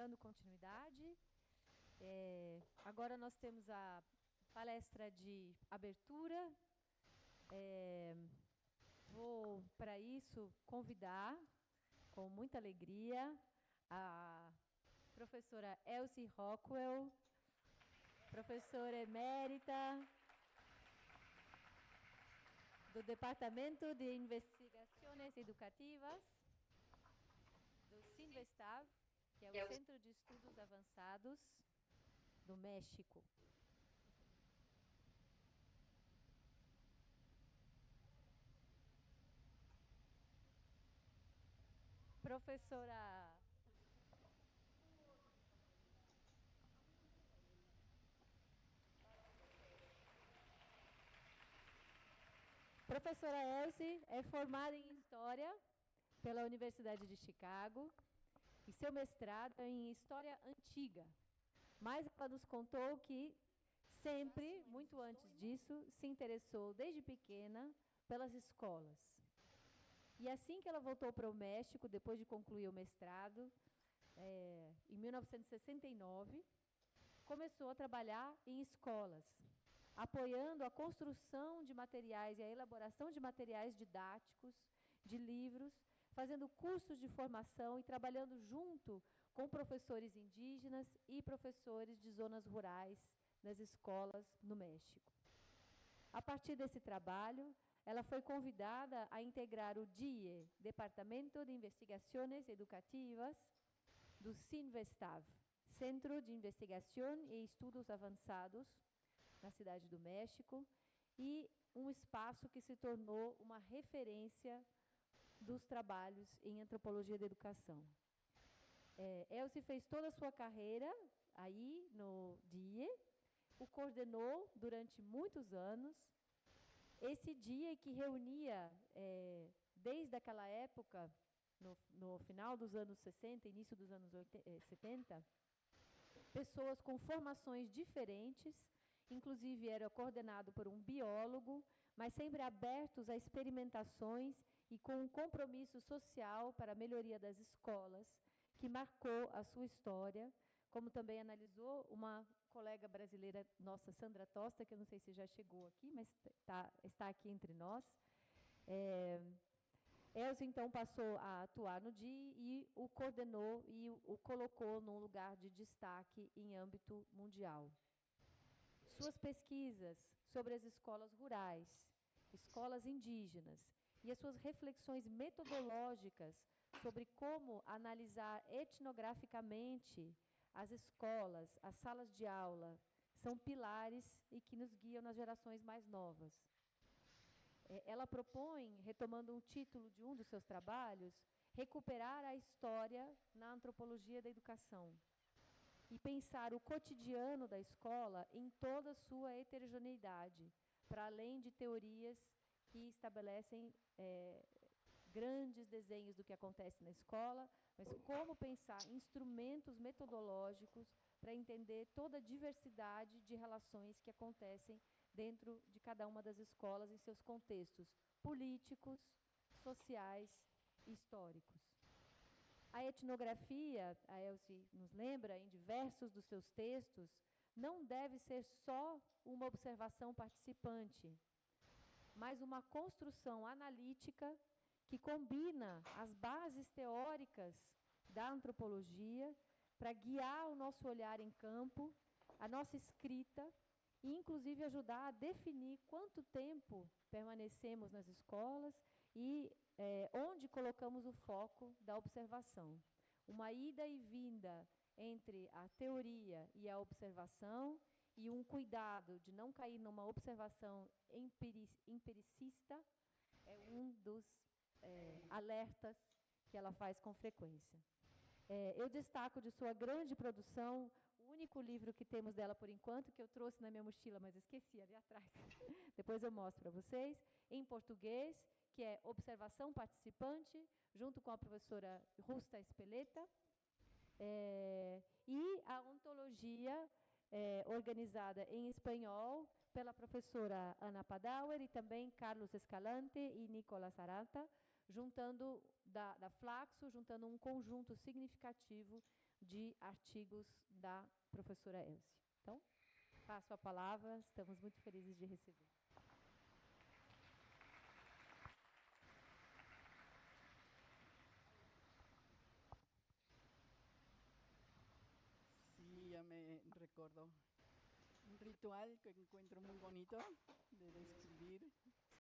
dando continuidade. Agora nós temos a palestra de abertura. Vou, para isso, convidar, com muita alegria, a professora Elsie Rockwell, professora emérita do Departamento de Investigações Educativas do CINVESTAV, que é o Centro de Estudos Avançados do México. Professora Elsie é formada em História pela Universidade de Chicago e seu mestrado é em História Antiga. Mas ela nos contou que sempre, muito antes disso, se interessou desde pequena pelas escolas. E assim que ela voltou para o México, depois de concluir o mestrado, em 1969, começou a trabalhar em escolas, apoiando a construção de materiais e a elaboração de materiais didáticos, de livros, fazendo cursos de formação e trabalhando junto com professores indígenas e professores de zonas rurais nas escolas no México. A partir desse trabalho, ela foi convidada a integrar o DIE, Departamento de Investigações Educativas, do CINVESTAV, Centro de Investigação e Estudos Avançados, na Cidade do México, e um espaço que se tornou uma referência dos trabalhos em antropologia da educação. Elsie fez toda a sua carreira aí no DIE, o coordenou durante muitos anos. Esse dia que reunia, desde aquela época, no final dos anos 60, início dos anos 70, pessoas com formações diferentes, inclusive era coordenado por um biólogo, mas sempre abertos a experimentações e com um compromisso social para a melhoria das escolas, que marcou a sua história, como também analisou uma colega brasileira nossa, Sandra Tosta, que eu não sei se já chegou aqui, mas está aqui entre nós. Elsie, então, passou a atuar no DIE e o coordenou e o colocou num lugar de destaque em âmbito mundial. Suas pesquisas sobre as escolas rurais, escolas indígenas e as suas reflexões metodológicas sobre como analisar etnograficamente as escolas, as salas de aula, são pilares e que nos guiam nas gerações mais novas. Ela propõe, retomando um título de um dos seus trabalhos, recuperar a história na antropologia da educação e pensar o cotidiano da escola em toda a sua heterogeneidade, para além de teorias que estabelecem grandes desenhos do que acontece na escola, mas como pensar instrumentos metodológicos para entender toda a diversidade de relações que acontecem dentro de cada uma das escolas em seus contextos políticos, sociais e históricos. A etnografia, a Elsie nos lembra, em diversos dos seus textos, não deve ser só uma observação participante, mas uma construção analítica que combina as bases teóricas da antropologia para guiar o nosso olhar em campo, a nossa escrita, e inclusive ajudar a definir quanto tempo permanecemos nas escolas e onde colocamos o foco da observação. Uma ida e vinda entre a teoria e a observação e um cuidado de não cair numa observação empiricista é um dos alertas que ela faz com frequência. Eu destaco de sua grande produção o único livro que temos dela por enquanto, que eu trouxe na minha mochila, mas esqueci ali atrás. Depois eu mostro para vocês, em português, que é Observação Participante, junto com a professora Justa Espeleta, e a ontologia organizada em espanhol pela professora Ana Padauer e também Carlos Escalante e Nicolas Arata, juntando da Flaxo, juntando um conjunto significativo de artigos da professora Elze. Então, passo a palavra, estamos muito felizes de receber. Sí, ya me recuerdo. Un ritual que encuentro muy bonito de describir